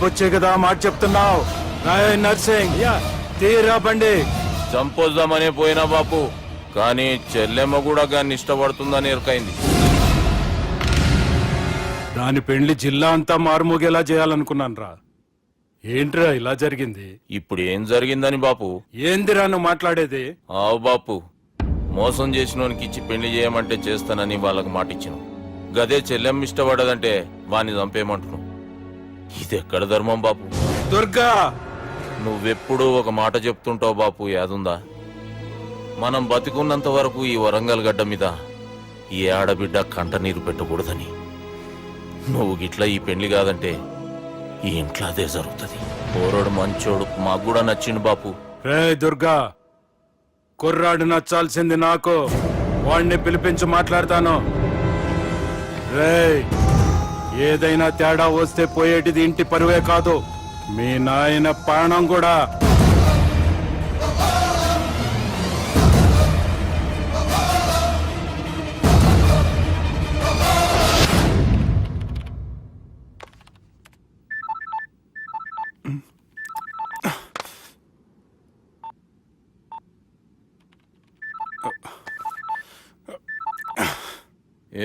వచ్చే కదా మాట చెప్తున్నావు. నర్సింగ్ తీరా బండి. చంపొద్దామనే పోయినా బాపు, కానీ చెల్లెమ్మ కూడా గాన్ని ఇష్టపడుతుందని ఎరకైంది. దాని పెళ్లి జిల్లా అంతా మారుమోగేలా చేయాలనుకున్నాను రా. ఏంట్రా ఇలా జరిగింది? ఇప్పుడు ఏం జరిగిందని బాపు? ఏందిరా నువ్వు మాట్లాడేది? ఆవు బాపు, మోసం చేసినోనికి ఇచ్చి పెళ్లి చేయమంటే చేస్తానని వాళ్ళకి మాటిచ్చాను. గదే చెల్లెమ్మ ఇష్టపడదంటే వాణ్ణి చంపేయమంటున్నావు. ఇదెక్కడ ధర్మం బాపు? దుర్గా, నువ్వెప్పుడూ ఒక మాట చెప్తుంటావు బాపు, యాదుందా? మనం బతికున్నంత వరకు ఈ వరంగల్ గడ్డ మీద ఈ ఆడబిడ్డ కంట నీరు పెట్టకూడదని. నువ్వు గిట్లా ఈ పెళ్లి కాదంటే ఈ ఇంట్లో అదే జరుగుతుంది. పోరోడు మంచోడు, మాకు కూడా నచ్చిండు బాపు. రే దుర్గా, కుర్రాడు నచ్చాల్సింది నాకు. వాడిని పిలిపించి మాట్లాడతాను. రే, ఏదైనా తేడా వస్తే పోయేటిది ఇంటి పరువే కాదు, మీ నాయన ప్రాణం కూడా.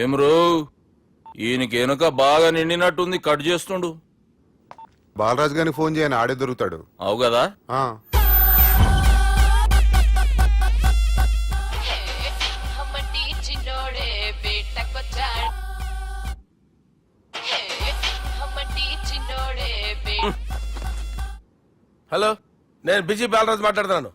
ఏం రో, ఈయనకి వెనుక బాగా నిండినట్టుంది, కట్ చేస్తుండు. బాలరాజు గారికి ఫోన్ చేయని, ఆడే దొరుకుతాడు. అవు కదా. హలో, నేను బిజీ బాలరాజు మాట్లాడుతున్నాను.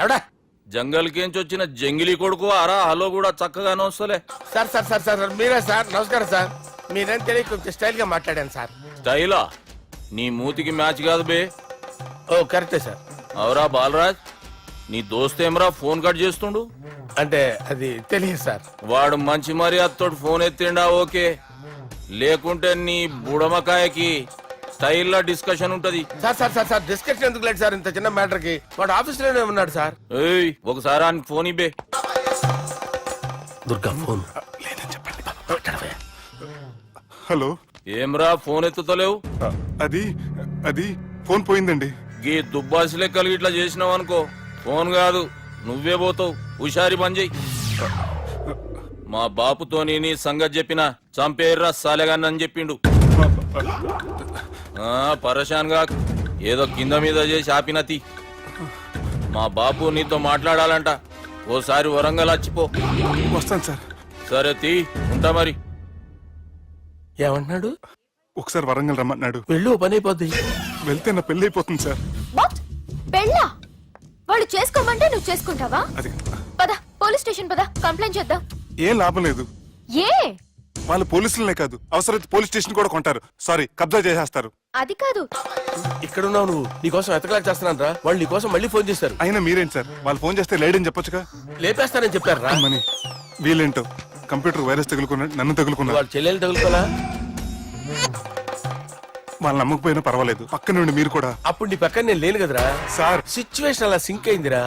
ఎవడా? జంగల్ కేంచి వచ్చిన జంగిలీ కొడుకు అరా. హలో కూడా చక్కగానే వస్తలే. సార్ సార్ సార్ సార్ మీరే సార్? నమస్కారం సార్. మీరేం తెలియక కొంచెం స్టైల్ గా మాట్లాడాను సార్. స్టైలా? నీ మూతికి మ్యాచ్ కాదు బే. ఓ కరెక్టే సార్. అవరా బాలరాజ్, నీ దోస్తేమరా ఫోన్ కట్ చేస్తుండు? అంటే అది తెలియదు సార్. వాడు మంచి మర్యాదతో ఫోన్ ఎత్తిండా ఓకే, లేకుంటే నీ బుడమకాయకి స్టైల్లో డిస్కషన్ ఉంటది. Sir sir sir sir discussion ఎందుకు లేదు సార్? ఇంత చిన్న మ్యాటర్ కి వాడు ఆఫీస్ లోనే ఉన్నాడు సార్. ఏయ్, ఒకసారి ఆయనకి ఫోన్ ఇబ్బే. దుర్గా ఫోన్. హలో. ఏమ్రా ఫోన్ ఎత్తుతలేవు? అది ఫోన్ పోయిందండి. గీ దుబ్బాసి లెక్కలు ఇట్లా చేసినావు అనుకో, ఫోన్ కాదు నువ్వే పోతావు. హుషారి పని చెయ్యి. మా బాపుతోని నీ సంగతి చెప్పిన చంపేర్రా సాలెగాన్ని అని చెప్పిండు. పరేషాన్ గా ఏదో కింద మీద చేసి ఆపినతి. మా బాపు నీతో మాట్లాడాలంట. ఓసారి వరంగల్ వచ్చిపో. వస్తాను సార్. సరే తీ, ఉంటా మరి. ఏమంటున్నాడు? ఒకసారి వరంగల్ రమ్మన్నాడు. వెళ్ళు, పని అయిపోద్ది. వెళ్తే నా పెళ్లి అయిపోతుంది సార్. పెళ్ళా? వాళ్ళు చేసుకోమంటే నువ్వు చేసుకుంటావా? అది పద, పోలీస్ స్టేషన్ పద, కంప్లైంట్ చేద్దాం. ఏం లాభం లేదు. ఏ? వాళ్ళు పోలీసులనే కాదు, అవసరమైతే పోలీస్ స్టేషన్ కూడా కొంటారు. సారీ, కబ్జా చేసేస్తారు. అది కాదు. ఇక్కడున్నావు నువ్వు, నీకోసం ఎతకలేక చేస్తున్నాను రా. వాళ్ళు నీకోసం మళ్ళీ ఫోన్ చేస్తారు. అయినా మీరేంటి సార్, వాళ్ళు ఫోన్ చేస్తే లేడని చెప్పొచ్చుగా. లేపేస్తానని చెప్పారు రా. మని వీళ్ళేంటో కంప్యూటర్ వైరస్ తగులుకున్నాడు, నన్ను తగులుకున్నాడు. వాళ్ళ చెల్లెలు తగులుకోలా? వాళ్ళు నమ్మకపోయినా పర్వాలేదు, పక్క నుండి మీరు కూడా. అప్పుడు నీ పక్కన నేను లేను కదరా సార్. సిచ్యువేషన్ అలా సింక్ అయిందిరా.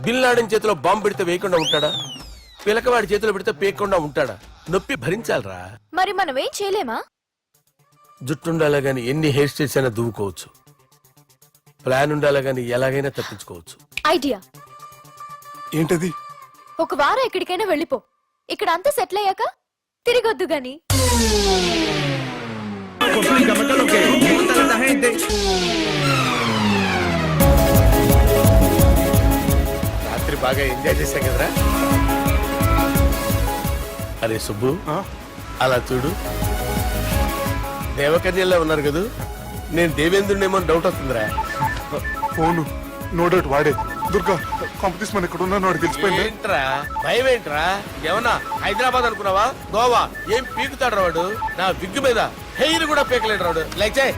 బిల్ లాడెన్ చేతిలో బాంబు పెడితే వేయకుండా ఉంటాడా? పిలకవాడి చేతిలో పెడితే పేయకుండా ఉంటాడా? నొప్పి భరించాలరా. మరి మనం ఏం చేయలేమా? జుట్టుండాలా గాని ఎన్ని హెయిర్ స్టైల్స్ అయినా దువ్వుకోవచ్చు. ప్లాన్ ఉండాలా గాని ఎలాగైనా తప్పించుకోవచ్చు. ఐడియా ఏంటది? ఒక వారం ఎక్కడికైనా వెళ్ళిపో. ఇక్కడ అంతా సెటిల్ అయ్యాక తిరిగొద్దు గాని. రాత్రి బాగా ఎంజాయ్ చేశా కదరా. అరే సుబ్బు, అలా చూడు, దేవకన్యలా ఉన్నారు కదూ. నేను దేవేంద్రునేమో డౌట్ వస్తుందిరా. ఫోను నో డౌట్ వాడే. దుర్గా, కాంపిటీషన్ మన ఇక్కడ ఉన్నాను, వాడు తెలిసిపోయింది. ఏంట్రా భయం? ఏంట్రా ఏమన్నా హైదరాబాద్ అనుకున్నావా? గోవా? ఏం పీకుతాడు రాడు? నా విగ్గు మీద హెయిర్ కూడా పీకలేడు రాడు. లైక్ చేయి.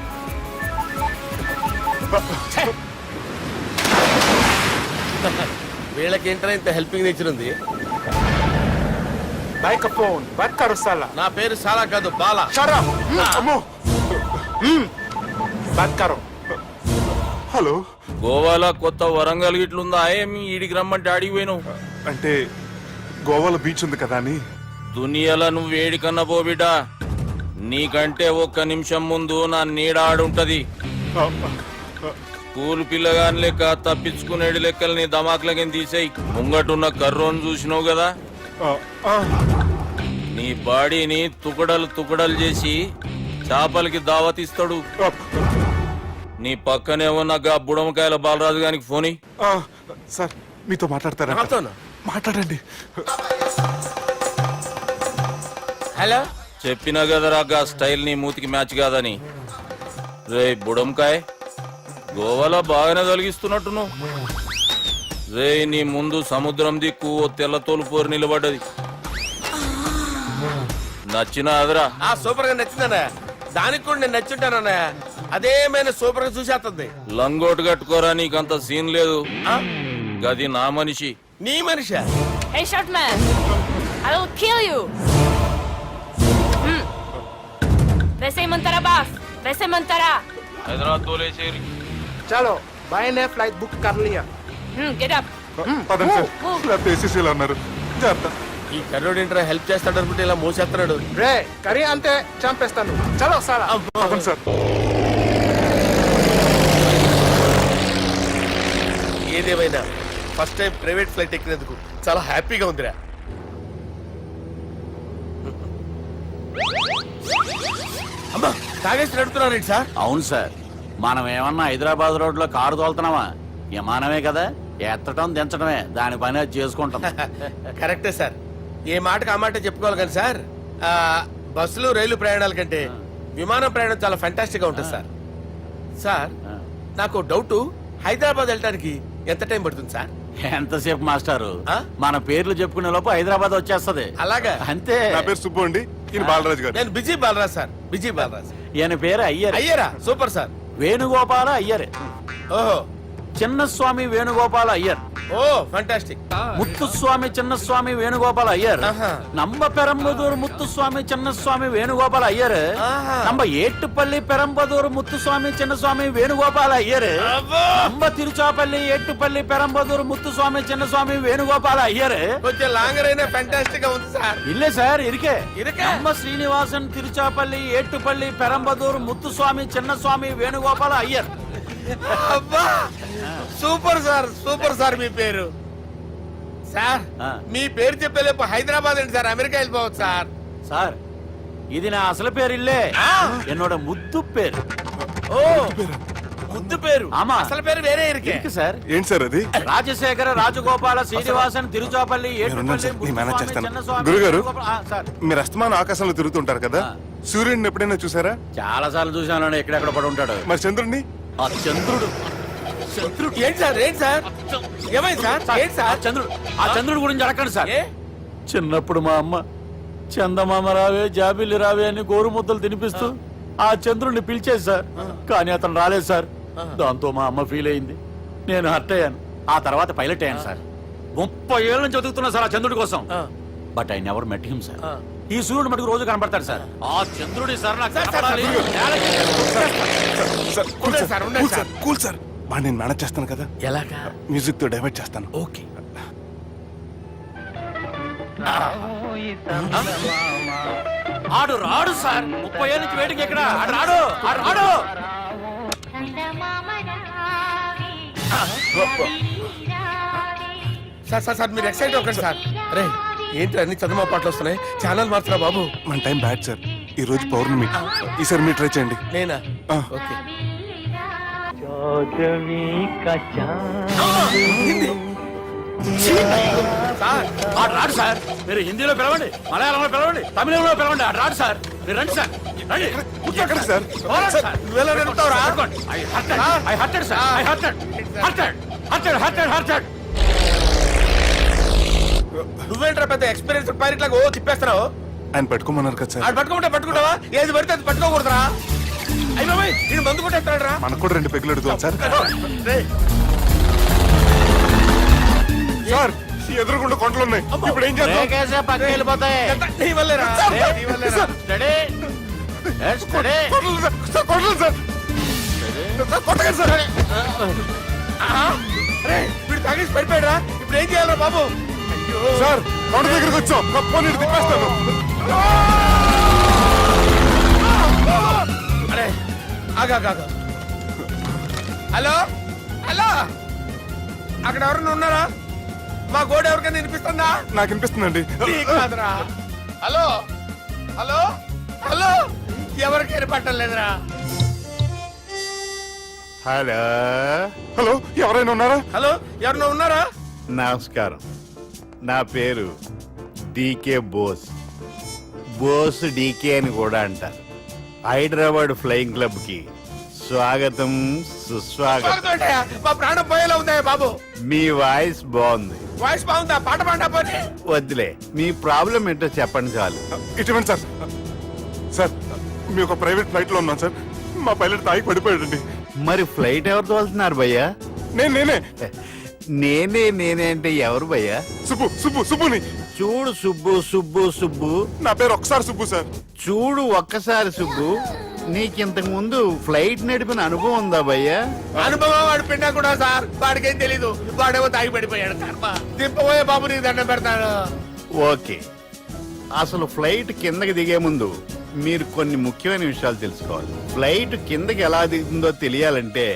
వీళ్ళకేంట్రా ఇంత హెల్పింగ్ నేచర్ ఉంది? నా పేరు సాలా కాదు, బాలా. హలో. గోవాలో కొత్త వరంగల్ గిట్లుందా? ఏమి ఈడికి రమ్మంటే అడిగి పోయినావు? అంటే గోవాలో బీచ్ ఉంది కదా అని. దునియాలో నువ్వు వేడికన్నా పో బిడ్డ, నీకంటే ఒక్క నిమిషం ముందు నా నీడ ఆడుంటది. స్కూల్ పిల్లగాని లెక్క తప్పించుకునేడు లెక్కల్ని దమాకులకి తీసేయి. ముంగటున్న కర్రోని చూసినావు కదా, నీ బాడీని తుకడలు తుకడలు చేసి చేపలకి దావతిస్తాడు. నీ పక్కనే ఉన్న గా బుడమకాయల బాలరాజు గారికి ఫోని. సార్ మీతో మాట్లాడతారా? నాతోనా? మాట్లాడండి. హలో, చెప్పినా కదరా గా స్టైల్ నీ మూతికి మ్యాచ్ కాదని. రే బుడంకాయ్, గోవాలో బాగానే తొలగిస్తున్నట్టు నువ్వు. రే నీ ముందు సముద్రం దిక్కు ఓ తెల్ల తోలుపోరు నిలబడ్డది. నచ్చిన అదరా? సూపర్ గా నచ్చిందన్నయ్య. దానికి కూడా నేను నచ్చుంటానన్నయ్య. అదేమైనా సూపర్ గా చూసేస్తుంది. లంగోటు కట్టుకోరా, నీకంత సీన్ లేదు. గది నా మనిషి. నీ Manisha? Hey, short man! I will kill you! वैसे ही मंतरा बास, वैसे मंतरा. హైదరాబాద్ తోలేసేరి. चलो भाई ने फ्लाइट बुक कर लिया. Get up. పదండి సార్, లేకపోతే ఏసీసీలో ఉన్నారు. జాగ్రత్త. ఈ కర్రోడు ఏంట్రా హెల్ప్ చేస్తాడు అనుకుంటే ఇలా మోసేస్తున్నాడు. రే కరీ అంతే చంపేస్తాను. చలో సారా. పదండి సార్. ఏదేమైనా ఫస్ట్ టైం ప్రైవేట్ ఫ్లైట్ ఎక్కినందుకు చాలా హ్యాపీగా ఉందిరా. అమ్మా, తాగేసి నడుపుతున్నారేంటి సార్? అవును సార్, మనం ఏమన్నా హైదరాబాద్ రోడ్ లో కారు తోలుతున్నామా? విమానమే కదా, ఎత్తటం దించడమే దాని పని అది చేసుకుంటాం. కరెక్టే సార్. ఏ మాటకు ఆ మాట చెప్పుకోవాలి కానీ సార్, బస్సులు రైలు ప్రయాణాల కంటే విమానం ప్రయాణం చాలా ఫెంటాస్టిక్ గా ఉంటుంది సార్. సార్ నాకు డౌట్, హైదరాబాద్ వెళ్ళడానికి ఎంత టైం పడుతుంది సార్? ఎంతసేపు మాస్టారు, ఆ? మన పేర్లు చెప్పుకునే లోపు హైదరాబాద్ వచ్చేస్తది. అలాగా? అంతే. నా పేరు సుబ్బు అండి, ఈయన బాలరాజు గారు. నేను BG Balaraj sir, BG Balaraj. ఈయన పేరు అయ్యర్. అయ్యారా? Super sir. వేణుగోపాల అయ్యర్. ఓహో, చిన్నస్వామి వేణుగోపాల అయ్యర్. ఓ ఫంటాస్టిక్. ముత్తుస్వామి చిన్నస్వామి వేణుగోపాల అయ్యర్. ఆహా. నంబ పెరంబదూరు ముత్తుస్వామి చిన్నస్వామి వేణుగోపాల అయ్యర్. ఆహా. నంబ ఏట్టుపల్లి పెరంబదూరు ముత్తుస్వామి చిన్నస్వామి వేణుగోపాల అయ్యర్. అబ్బో! నంబ తిరుచాపల్లి ఏట్టుపల్లి పెరంబదూరు ముత్తుస్వామి చిన్నస్వామి వేణుగోపాల అయ్యర్. కొంచెం లాంగర్ అయినా ఫంటాస్టిక్ గా ఉంది సార్. ఇల్లే సార్ ఇరికే. ఇరికే? నంబ శ్రీనివాసన్ తిరుచాపల్లి ఏట్టుపల్లి పెరంబదూరు ముత్తుస్వామి చిన్నస్వామి వేణుగోపాల అయ్యర్. అబ్బా, సూపర్ సార్, సూపర్ సార్. మీ పేరు సార్, ఆ. మీ పేరు చెప్పేలేపు హైదరాబాద్ ఏంటి సార్, అమెరికా వెళ్ళిపోవచ్చు సార్. సార్ ఇది నా అసలు పేరు ఇల్లే, ఎన్నోడ ముద్దు పేరు. ఓ ముద్దు పేరు. ఆమా. అసలు పేరు వేరే ఇరికే. ఇరికి సార్. ఏంటి సార్ అది? రాజశేఖర రాజగోపాల శ్రీనివాసన్ తిరుచాపల్లి మీరున్నాను సార్, నేను మేనేజ్ ముత్తుస్వామి, చేస్తాను. చిన్నస్వామి, గురుగారు, వేణుగోపాల- సార్ మీరు అస్తమానం ఆకాశంలో తిరుగుతుంటారు కదా, సూర్యుడిని ఎప్పుడైనా చూసారా? చాలా సార్లు చూశాను, ఎక్కడెక్కడ పడి ఉంటాడు. మరి చంద్రుడిని? ఆ చంద్రుడు ఏంటి సార్, ఏంటి సార్, ఏమైంది సార్, ఏంటి సార్? ఆ చంద్రుడు గురించి అడగండి సార్. ఏ? చిన్నప్పుడు మా అమ్మ చందమామ రావే జాబిల్లి రావే అని గోరు ముద్దలు తినిపిస్తూ ఆ చంద్రుడిని పిలిచేది సార్, కానీ అతను రాలేదు సార్. దాంతో మా అమ్మ ఫీల్ అయింది, నేను హర్ట్ అయ్యాను. ఆ తర్వాత పైలట్ అయ్యాను సార్. 30 ఏళ్ళ నుంచి చదువుతున్నా సార్ ఆ చంద్రుడి కోసం. But I never met him sir. ఈ సూర్యుడు మటుకు రోజు కనపడతాడు సార్. ఆ చంద్రుడి సార్ నాకు కనపడాలి. సార్, కూల్ ఉండండి సార్, సార్, ఉండండి కూల్ సార్, కూల్ సార్. బాగా నేను మేనేజ్ చేస్తాను కదా, ఎలాగా? మ్యూజిక్ తో డైవర్ట్ చేస్తాను. ఓకే. ఆడు రాడు సార్, 30 ఏళ్ళ నుంచి వేడికి ఎక్కడ ఆడు రాడు, ఆడు రాడు. సార్ సార్ సార్, మీరు ఎక్సైట్ అవ్వకండి సార్. అరే ఏంటి అన్ని చదువు పాటలు వస్తున్నాయి, ఛానల్ మారుతున్నా బాబు. మన టైం బ్యాడ్ సార్, ఈ రోజు పౌర్ణమి. ఈసారి మీరు ట్రై చేయండి. నేనా? ఆ. ఓకే. సార్ ఆడు రాడు సార్. మీరు హిందీలో పిలవండి, మలయాళంలో పిలవండి, తమిళంలో పిలవండి, ఆడు రాడు సార్. మీరు రండి సార్, రండి. ఎక్కడ సార్? పోరాడు సార్. నువ్వెలా నడుపుతావురా? I hurted, sir. I hurted. నువ్వేంట్రా పెద్ద ఎక్స్పీరియన్స్ పైరెట్ లాగా ఓ తిప్పేస్తున్నావు? ఆయన పెట్టుకోమన్నారు కదా సార్. ఆడు పట్టుకుంటే పట్టుకుంటావా? ఏది పడితే అది పట్టుకోకూడదురా? అయ్యి బాబాయ్, నేను మందు కొట్టేస్తాడు రా. మనకు కూడా 2 పెగ్గులు అడుగుతాం సార్. రేయ్, సార్, ఈ ఎదురుగుండా కొండలు ఉన్నాయి, ఇప్పుడు ఏం చేద్దాం? బ్రేకేసే పక్కకి వెళ్ళిపోతాయి. ఎంత నీ వల్లేరా? నీ వల్లేరా? Steady. Yes, steady. Kondalu sir, sir, Kondalu sir. Sir, కొట్టకండి సార్. ఆహా. రేయ్, వీడు తాగేసి పడిపోయాడు రా. ఇప్పుడు ఏం చేయాలరా బాబు? అయ్యో సార్, కొండ దగ్గరికి వచ్చాం, గొప్ప నీరు తిప్పేస్తాను. ఆగా హలో హలో అక్కడ ఎవరన్నా ఉన్నారా? మా గోడ ఎవరికైనా వినిపిస్తుందా? నాకు వినిపిస్తుందండి. నీకు కాదురా. హలో హలో హలో ఎవరికి వినపట్టలేదురా. హలో హలో, ఎవరైనా ఉన్నారా? హలో ఎవరన్నా ఉన్నారా? నమస్కారం, నా పేరు డీకే బోస్. బోస్ డీకే అని కూడా అంటారు. హైదరాబాద్ ఫ్లయింగ్ క్లబ్ కి స్వాగతం సుస్వాగతం. స్వాగతం. మా ప్రాణం పోయేలా ఉందా బాబు? మీ వాయిస్ బాగుంది. వాయిస్ బాగుందా? పాట పాడా పోనీ. వద్దులే, మీ ప్రాబ్లం ఏంటో చెప్పండి చాలు. ఇటువంటి సార్, సార్ మీ ఒక ప్రైవేట్ ఫ్లైట్ లో ఉన్నాం సార్. మా పైలట్ తాగి పడిపోయాడండి. మరి ఫ్లైట్ ఎవరు తోలుతున్నారు భయ్యా? నేనే నేనే అంటే ఎవరు భయ్యా? సుబ్బుని. చూడు సుబ్బు నా పేరు ఒకసారి సుబ్బు సార్. చూడు ఒక్కసారి సుబ్బు, నీకింతకు ముందు ఫ్లైట్ నడిపిన అనుభవం ఉందా భయ్యా? అనుభవం వాడు పిండా కూడా సార్. వాడికేం తెలీదు. వాడేమో తాగి పడిపోయాడు. కర్మ. దింపబోయే బాబు నీకు దండం పెడతాను. ఓకే, అసలు ఫ్లైట్ కిందకి దిగే ముందు మీరు కొన్ని ముఖ్యమైన విషయాలు తెలుసుకోవాలి. ఫ్లైట్ కిందకి ఎలా దిగుతుందో తెలియాలంటే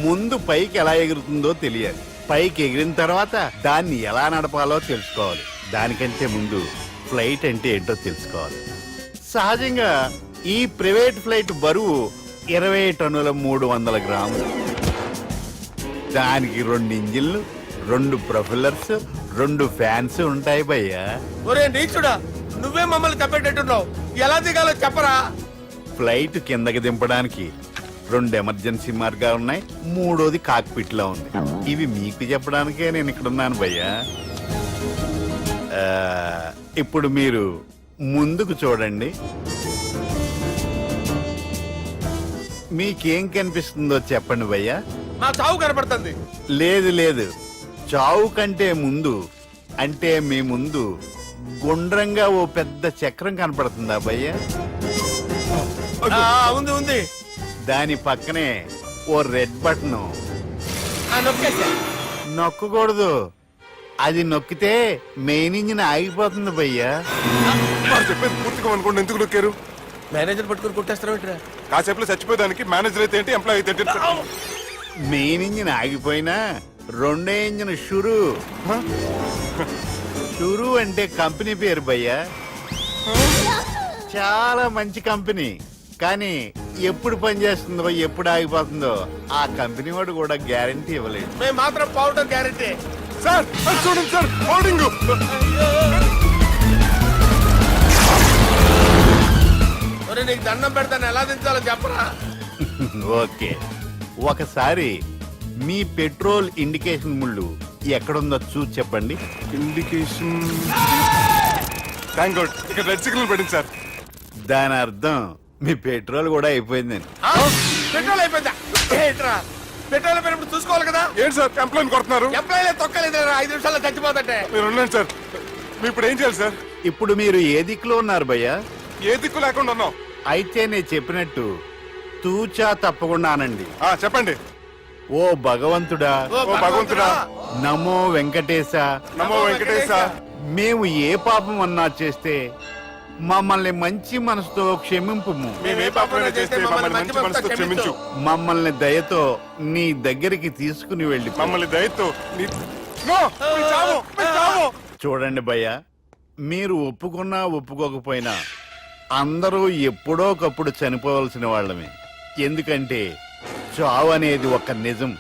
ముందు పైకి ఎలా ఎగురుతుందో తెలియాలి. పైకి ఎగిరిన తర్వాత దాన్ని ఎలా నడపాలో తెలుసుకోవాలి. దానికంటే ముందు ఫ్లైట్ అంటే ఏంటో తెలుసుకోవాలి. సహజంగా ఈ ప్రైవేట్ ఫ్లైట్ బరువు 20 టన్నుల 300 గ్రాములు. దానికి 2 ఇంజిన్లు, 2 ప్రొఫెల్లర్స్, 2 ఫ్యాన్స్ ఉంటాయి భయ్యా. ఒరే నీచుడా, నువ్వే మమ్మల్ని తప్పేటట్టున్నావు. ఎలా దిగాలో చెప్పరా? ఫ్లైట్ కిందకి దింపడానికి 2 ఎమర్జెన్సీ మార్గాలు ఉన్నాయి. 3వది కాక్పిట్ లో ఉంది. ఇవి మీకు చెప్పడానికే నేను ఇక్కడ ఉన్నాను భయ్యా. ఇప్పుడు మీరు ముందుకు చూడండి. మీకేం కనిపిస్తుందో చెప్పండి భయ్యా. నా చావు కనపడుతుంది. లేదు, చావు కంటే ముందు అంటే మీ ముందు గుండ్రంగా ఓ పెద్ద చక్రం కనపడుతుందా భయ్యా? ఉంది. దాని పక్కనే ఓ రెడ్ బటన్. నొక్కేసా. నొక్కకూడదు, అది నొక్కితే మెయిన్ ఇంజిన్ ఆగిపోతుంది భయ్యా. వారు చెప్పేది పూర్తిగా అనుకోండి. ఎందుకు నొక్కారు? మేనేజర్ పట్టుకుని కొట్టేస్తారా? కాసేపులో చచ్చిపోయేదానికి మేనేజర్ అయితే ఏంటి, ఎంప్లాయ్ అయితే ఏంటి? మెయిన్ ఇంజిన్ ఆగిపోయినా రెండో ఇంజిన్ షురు అంటే కంపెనీ పేరు భయ్యా. చాలా మంచి కంపెనీ, కానీ ఎప్పుడు పనిచేస్తుందో ఎప్పుడు ఆగిపోతుందో ఆ కంపెనీ వాడు కూడా గ్యారంటీ ఇవ్వలేదు. మేము మాత్రం పౌడర్ గ్యారెంటీ. సార్ అది చూడండి సార్, హోర్డింగ్. ఒరే నీకు దండం పెడతాను, ఎలా దించాలో చెప్పరా? ఓకే, ఒకసారి మీ పెట్రోల్ ఇండికేషన్ ముళ్ళు ఎక్కడుందో చూసి చెప్పండి. ఇండికేషన్. థ్యాంక్ గాడ్, ఇక్కడ రెడ్ సిగ్నల్ పెట్టింది సార్. దాని అర్థం మీ పెట్రోల్ కూడా అయిపోయిందని. పెట్రోల్ అయిపోయిందా? ఏంట్రా పెట్రోల్ అయిపోయినప్పుడు చూసుకోవాలి కదా. ఏంటి సార్ ఎంప్లాయ్ కొడుతున్నారు? ఎంప్లాయీలే తొక్కలేదు. 5 నిమిషాల్లో చచ్చిపోతుంటే. మీరు ఉండండి సార్. మీరు ఇప్పుడు ఏం చేయాలి సార్? ఇప్పుడు మీరు ఏ దిక్కులో ఉన్నారు భయ్యా? ఏ దిక్కు లేకుండా ఉన్నాం. అయితే నేను చెప్పినట్టు తూచా తప్పకుండా అనండి. చెప్పండి. ఓ భగవంతుడా, ఓ భగవంతుడా, నమో వెంకటేశ, నమో వెంకటేశ. మేము ఏ పాపం అన్నా చేస్తే మమ్మల్ని మంచి మనసుతో క్షమింపుము. మేము ఏ పాపమైనా చేస్తే మమ్మల్ని మంచి మనసుతో క్షమించు. మమ్మల్ని దయతో నీ దగ్గరికి తీసుకుని వెళ్ళి మమ్మల్ని దయతో నో, మీ చావు, మీ చావు. చూడండి భయ్యా, మీరు ఒప్పుకున్నా ఒప్పుకోకపోయినా అందరూ ఎప్పుడో ఒకప్పుడు చనిపోవలసిన వాళ్ళమే. ఎందుకంటే చావు అనేది ఒక నిజం,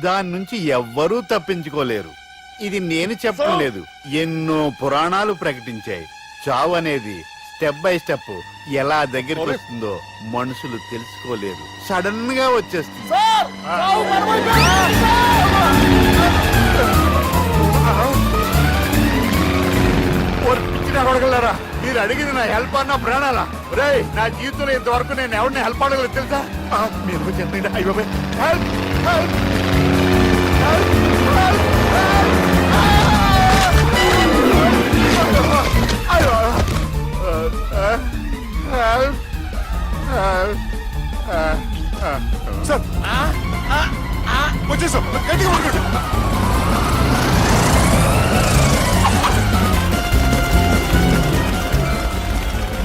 దాని నుంచి ఎవ్వరూ తప్పించుకోలేరు. ఇది నేను చెప్పడం లేదు, ఎన్నో పురాణాలు ప్రకటించాయి. చావు అనేది స్టెప్ బై స్టెప్ ఎలా దగ్గరికి వస్తుందో మనుషులు తెలుసుకోలేరు, సడన్ గా వచ్చేస్తుంది. మీరు అడిగింది నా హెల్ప్ అన్న ప్రాణాలా? రే, నా జీవితంలో ఇంతవరకు నేను ఎవరిని హెల్ప్ అడగలేదు తెలుసా? మీరు చెప్పండి. అయ్యో హెల్ప్, హెల్ప్, సార్ వచ్చేసాం. గట్టిగా పట్టుకోండి.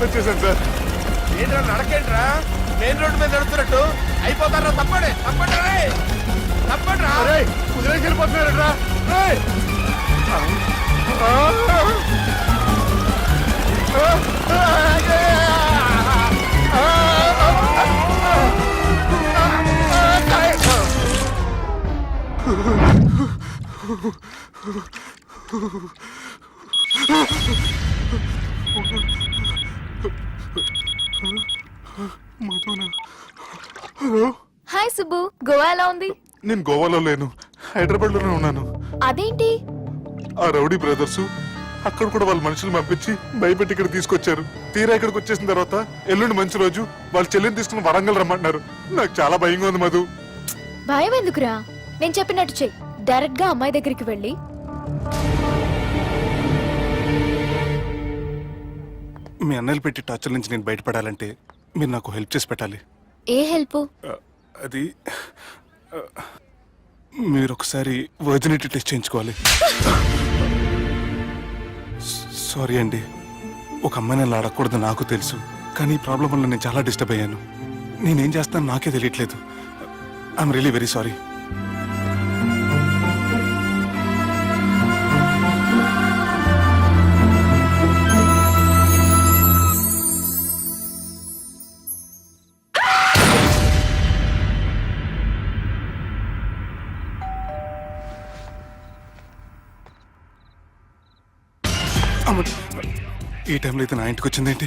వచ్చేసాను సార్. ఏంట్రా నడకేంట్రా? మెయిన్ రోడ్డు మీద నడుస్తున్నట్టు అయిపోతారా? తప్పండి తప్పండి రే తప్పండి రా. కుదిరేకి వెళ్ళిపోతున్నారట్రా. హాయ్ సుబ్బు, గోవా ఎలా ఉంది? నేను గోవాలో లేను, హైదరాబాద్ లోనే ఉన్నాను. అదేంటి? ఆ రౌడీ బ్రదర్స్ అక్కడ కూడా వాళ్ళ మనుషులు పంపించి భయపెట్టి ఇక్కడ తీసుకొచ్చారు. తీరా ఇక్కడికి వచ్చేసిన తర్వాత ఎల్లుండి మంచి రోజు వాళ్ళ చెల్లిని తీసుకుని వరంగల్ రమ్మంటున్నారు. నాకు చాలా భయంగా ఉంది మధు. భయం ఎందుకురా? నేను చెప్పినట్టు చెయ్యి. డైరెక్ట్ గా అమ్మాయి దగ్గరికి వెళ్ళి మీ అన్నయ్యలు పెట్టి టార్చర్ నుంచి నేను బయటపడాలంటే మీరు నాకు హెల్ప్ చేసి పెట్టాలి. ఏ హెల్ప్? అది మీరు ఒకసారి వర్జినిటీ టెస్ట్ చేయించుకోవాలి. సారీ అండి, ఒక అమ్మాయిని అలా అడగకూడదు నాకు తెలుసు, కానీ ఈ ప్రాబ్లం వల్ల నేను చాలా డిస్టర్బ్ అయ్యాను. నేనేం చేస్తాను నాకే తెలియట్లేదు. I'm really very sorry. ఈ టైంలో అయితే నా ఇంటికి వచ్చిందేంటి?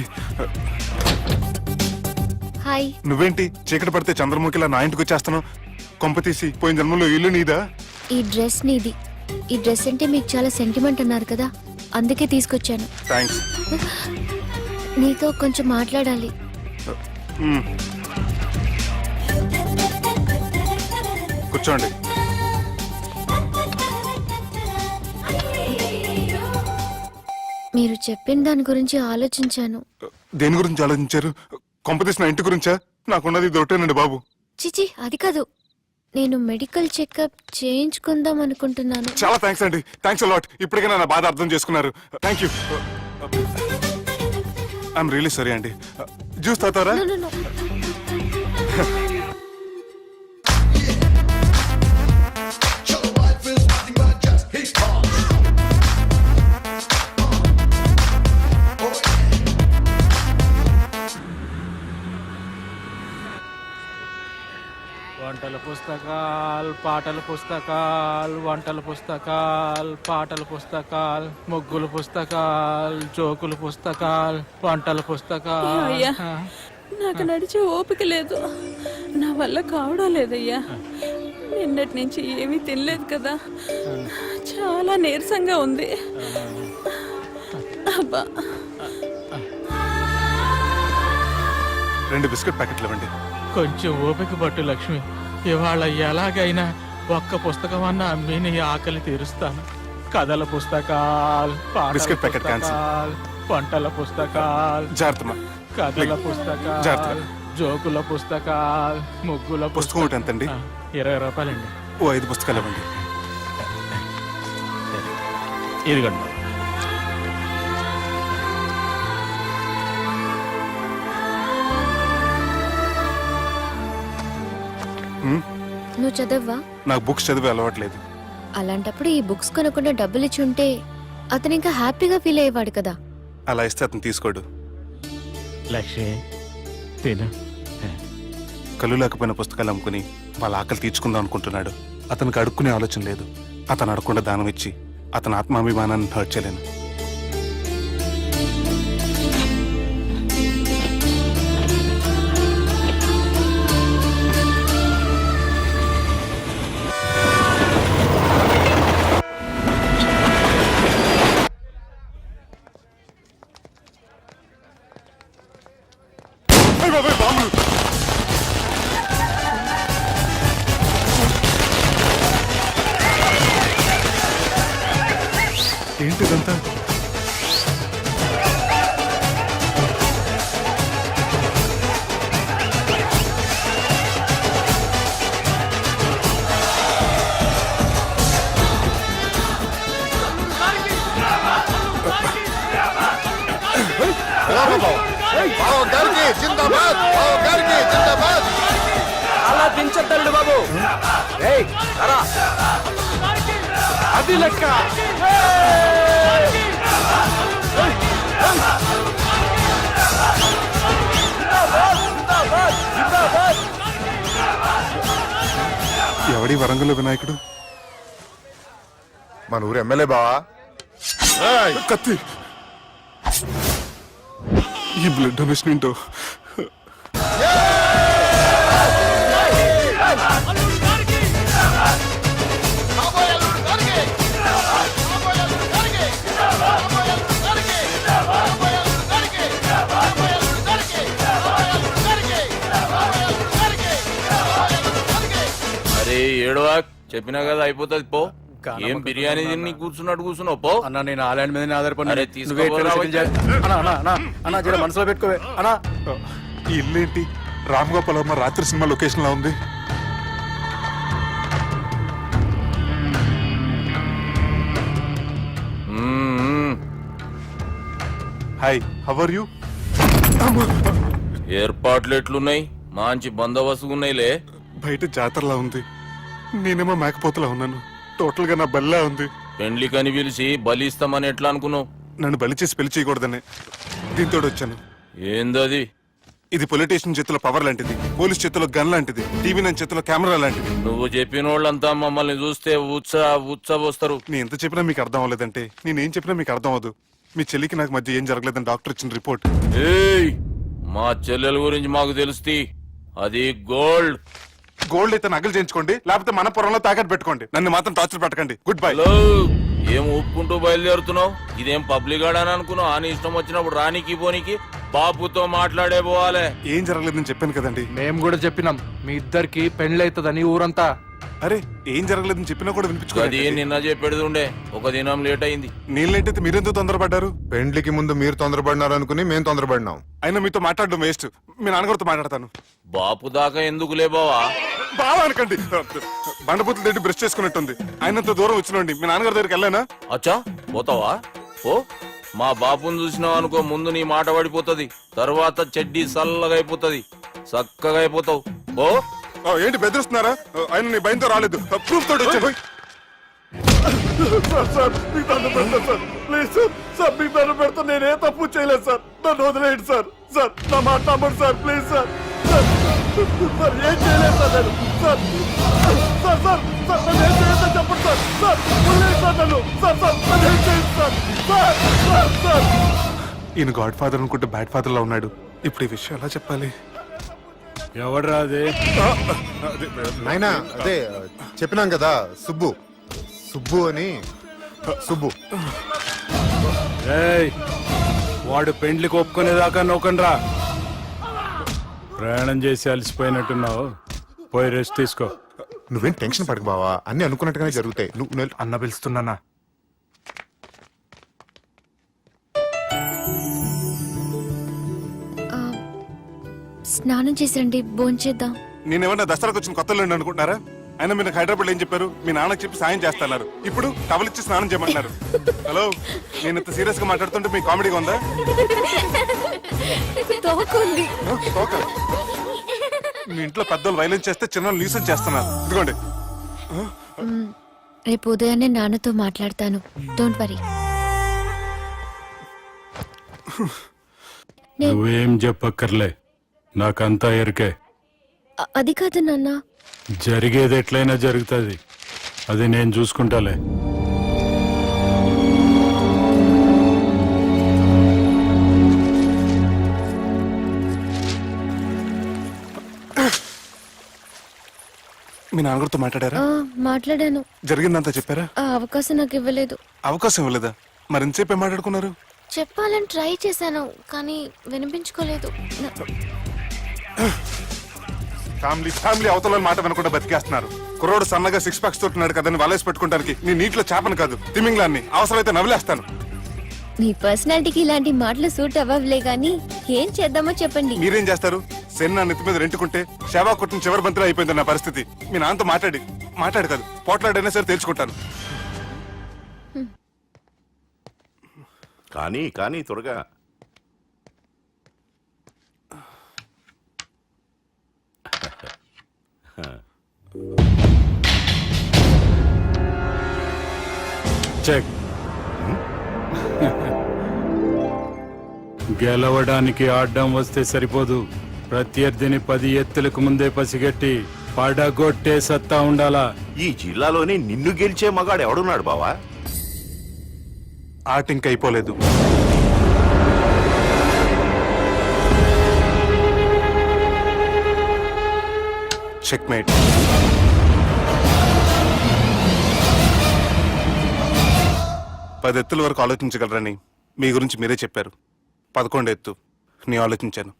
హాయ్. నువ్వేంటి చీకటి పడితే చంద్రముఖిలా నా ఇంటికి వచ్చేస్తాను? కొంప తీసి పోయిన జన్మలో ఇల్లు నీదా? ఈ డ్రెస్ నీది. ఈ డ్రెస్ అంటే మీకు చాలా సెంటిమెంట్ అన్నారు కదా, అందుకే తీసుకొచ్చాను. థ్యాంక్స్. నీతో కొంచెం మాట్లాడాలి. కూర్చోండి. మీరు చెప్పిన దాని గురించి ఆలోచించాను. దేని గురించి ఆలోచించారు? కొంపతీసి నా ఇంటి గురించా? నాకున్నది దొరకనండి బాబు. చిచి, అది కాదు. నేను మెడికల్ చెకప్ చేయించుకుందాం అనుకుంటున్నాను. చాలా థ్యాంక్స్ అండి, థ్యాంక్స్ అలాట్. ఇప్పటికైనా నా బాధ అర్థం చేసుకున్నారు. Thank you. I'm really sorry అండి. జ్యూస్ తాతారా? No, no, no. వంటల పుస్తకాలు, పాటల పుస్తకాలు, వంటల పుస్తకాలు, పాటల పుస్తకాలు, ముగ్గుల పుస్తకాలు, జోకుల పుస్తకాలు, వంటల పుస్తకాలు. అయ్యా, నాకు నడిచే ఓపిక లేదు, నా వల్ల కావడం లేదయ్యా. నిన్నటి నుంచి ఏమీ తినలేదు కదా, చాలా నీరసంగా ఉంది. అబ్బా, 2 బిస్కెట్ ప్యాకెట్లు ఇవ్వండి. కొంచెం ఓపిక పట్టు లక్ష్మి. ఇవాళ ఎలాగైనా ఒక్క పుస్తకం అన్న అమ్మి నీ ఆకలి తీరుస్తాను. కథల పుస్తకాలు, పాటల బిస్కెట్ ప్యాకెట్ క్యాన్సిల్. పుస్తకాలు, వంటల పుస్తకాలు, జాగ్రత్త. కథల పుస్తకాలు, జాగ్రత్త. జోకుల పుస్తకాలు, ముగ్గుల పుస్తకం ఒకటి ఎంతండి? 20 రూపాయలండి. ఓ 5 పుస్తకాలు ఇవ్వండి. ఇదిగండి. నువ్వు చదవ్వా? నాకు బుక్స్ చదివే అలవాట్లేదు. అలాంటప్పుడు ఈ బుక్స్ కొనకుండా డబ్బులు ఇచ్చి ఉంటే అతను ఇంకా హ్యాపీగా ఫీల్ అయ్యేవాడు కదా. అలా ఇస్తే అతను తీసుకోడు. లక్ష్మి తిను. కళ్ళు లేకపోయిన పుస్తకాలు అమ్ముకుని వాళ్ళ ఆకలి తీర్చుకుందాం అనుకుంటున్నాడు. అతనికి అడుక్కునే ఆలోచన లేదు. అతను అడగకుండా దానం ఇచ్చి అతని ఆత్మాభిమానాన్ని హర్ట్ చేయలేను. ఏంటిదంతా? బావ అలా దించద్దండి బాబు. ఏయ్, రా. అది లెక్క. ఎవడి వరంగల్ వినాయకుడు? మన ఊరు ఎమ్మెల్యే బావా. కత్తి. ఈ బ్లడ్ డొనేషన్ ఏంటో. అరే ఏడవా, చెప్పినా కదా అయిపోతుంది పో. ఏం బిర్యానీ తిని కూర్చున్నట్టు కూర్చున్నావు పో. అన్న నేను ఆ ల్యాండ్ మీద ఆధారపడి అరే, తీసుకోపోరా జర మనసులో పెట్టుకోవే అన్నా. ఈ ఇల్లు ఏంటి? రామ్ గోపాల్ వర్మ రాత్రి సినిమా లొకేషన్ లా ఉంది. Hi, how are you? ఏర్పాట్లు ఎట్లున్నాయి? మంచి బందోబస్తుగా ఉన్నాయిలే. బయట జాతరలా ఉంది, నేనేమో మేకపోతలా ఉన్నాను. టోటల్ గా నా బల్లా ఉంది. పెండ్లి కని పిలిచి బలి ఇస్తామని ఎట్లా అనుకున్నావు? నన్ను బలి చేసి పెళ్లి చేయకూడదని దీంతో వచ్చాను. ఏందది? ఇది పొలిటీషియన్ చేతిలో పవర్ లాంటిది, పోలీస్ చేతిలో గన్ లాంటిది, టీవీ నైన్ చేతిలో కెమెరా లాంటిది. నువ్వు చెప్పిన వాళ్ళంతా మమ్మల్ని చూస్తే ఉత్సవస్తారు. నేను ఎంత చెప్పినా మీకు అర్థం అవ్వలేదంటే నేనేం చెప్పినా మీకు అర్థం అవ్వదు. మీ చెల్లికి నాకు మధ్య ఏం జరగలేదని డాక్టర్ ఇచ్చిన రిపోర్ట్. ఏయ్, మా చెల్లెల గురించి మాకు తెలుస్తుంది. అది గోల్డ్. గోల్డ్ అయితే నగలు చేయించుకోండి, లేకపోతే మన పొలంలో తాకట్టు పెట్టుకోండి. నన్ను మాత్రం టార్చర్ పెట్టకండి. Good bye. హలో, ఏం ఒప్పుకుంటూ బయలుదేరుతున్నావు? ఇదేం పబ్లిక్ గార్డెన్ అనుకున్నావు? అని ఇష్టం వచ్చినప్పుడు రానికి పోనీకి బాపుతో మాట్లాడే పోవాలి. ఏం జరగలేదని చెప్పాను కదండి. మేము కూడా చెప్పినాం, మీ ఇద్దరికి పెళ్ళైతుందని ఊరంతా. అరే, ఏం జరగలేదని చెప్పినా కూడా అది వినిపించుకోండి. నిన్న చెప్పేది ఉండే, ఒక దినం లేట్ అయింది. నేను లేట్ అయితే మీరెందుకు తొందరపడ్డారు? పెండ్లికి ముందు మీరు తొందరపడినారు అనుకుని మేము తొందరపడినాం. అయినా మీతో మాట్లాడడం వేస్ట్. మీ నాన్నగారితో మాట్లాడతాను. బాపు దాకా ఎందుకులే బావా? బాగా అనకండి. బండబూతులు తింటే బ్రష్ చేసుకున్నట్టుంది. ఆయనంత దూరం వచ్చినండి. మీ నాన్నగారి దగ్గరికి వెళ్ళానా? అచ్చా, పోతావా? ఓ, మా బాపుని చూసినావు అనుకో, ముందు నీ మాట పడిపోతుంది, తర్వాత చెడ్డీ చల్లగా అయిపోతుంది, చక్కగా అయిపోతావు. ఓ, ఏంటి బెదిరిస్తున్నారా? ఆయన నీ భయంతో రాలేదు, ప్రూఫ్ తోటి వచ్చాను. ప్లీజ్ సార్, మీకు దండం పెడతా. నేనే తప్పు చేయలేదు సార్, నన్ను వదిలేయండి సార్. సార్, నా మాట నమ్మండి సార్, ప్లీజ్ సార్. సార్, ఏం చేయలేదు సార్ నేను. సార్ సార్ సార్ సార్ నన్ను ఏం చేయలేదు చెప్పండి సార్. సార్, వదిలేయండి సార్ నన్ను. సార్ సార్ నన్ను ఏం చేయండి సార్. Sir sir sir. ఈయన గాడ్ ఫాదర్ అనుకుంటే బ్యాడ్ ఫాదర్ లా ఉన్నాడు. ఇప్పుడు ఈ విషయం ఎలా చెప్పాలి? ఎవడ్రా అది? నాయనా, అదే చెప్పినాం కదా, సుబ్బు. సుబ్బు అని. సుబ్బు. ఏయ్, వాడు పెండ్లికి ఒప్పుకునేదాకా నౌకనరా. ప్రయాణం చేసి అలసిపోయినట్టున్నావు, పోయి రెస్ట్ తీసుకో. నువ్వేం టెన్షన్ పడకు బావా, అన్ని అనుకున్నట్టుగానే జరుగుతాయి. నువ్వు అన్న పిలుస్తున్నానా? స్నానం చేసిరండి, భోంచేద్దాం. నేనేమన్నా దసరాకు వచ్చిన కొత్తలో అనుకుంటున్నారా? అయినా మీరు హైదరాబాద్ ఏం చెప్పారు? మీ నాన్నకి చెప్పి సాయం చేస్తున్నారు. ఇప్పుడు టవలిచ్చి స్నానం చేయమంటున్నారు. హలో, నేను ఇంత సీరియస్ గా మాట్లాడుతుంటే మీ కామెడీగా ఉందా? తోకుంది. ఓకే. మీ ఇంట్లో పెద్దలు వైలెన్స్ చేస్తే చిన్న న్యూసెన్స్ చేస్తున్నారు. ఇదిగోండి. రేపు ఉదయాన్నే నాన్నతో మాట్లాడతాను, డోంట్ వరీ. నువ్వేం చెప్పక్కర్లే, నాకంతా ఎరికే. అది కాదు నాన్న. జరిగేది ఎట్లయినా జరుగుతుంది, అది నేను చూసుకుంటాలే. మీ నాన్నగారితో మాట్లాడారా? మాట్లాడాను. జరిగిందంతా చెప్పారా? ఆ అవకాశం నాకు ఇవ్వలేదు. అవకాశం ఇవ్వలేదా? మరి ఎంతసేపు మాట్లాడుకున్నారు? చెప్పాలని ట్రై చేశాను, కానీ వినిపించుకోలేదు. ఫ్యామిలీ అవతల మాట వినకుండా బతికేస్తున్నారు. కుర్రోడు సన్నగా 6 ప్యాక్స్ తోటున్నాడు కదని వలేసి పెట్టుకుంటానికి నీ నీటిలో చేపను కాదు, తిమింగ్లాన్ని అవసరమైతే నవ్వులేస్తాను. మీ పర్సనాలిటీకి ఇలాంటి మాటలు సూట్ అవ్వలే గానీ ఏం చేద్దామో చెప్పండి. మీరేం చేస్తారు? సెన్న నెత్తి మీద రెంటుకుంటే శవా కొట్టిన చివరి బంతిలో అయిపోయింది నా పరిస్థితి. మీ నాన్నతో మాట్లాడు కాదు, పోట్లాడైనా సరే తేల్చుకుంటాను. కానీ త్వరగా. చెక్ గెలవడానికి ఆడడం వస్తే సరిపోదు, ప్రత్యర్థిని 10 ఎత్తులకు ముందే పసిగట్టి పడగొట్టే సత్తా ఉండాలా. ఈ జిల్లాలోని నిన్ను గెలిచే మగాడు ఎవడున్నాడు బావా? ఆట ఇంక అయిపోలేదు. చెక్మేట్. పది ఎత్తుల వరకు ఆలోచించగలరని మీ గురించి మీరే చెప్పారు. 11 ఎత్తు నేను ఆలోచించాను.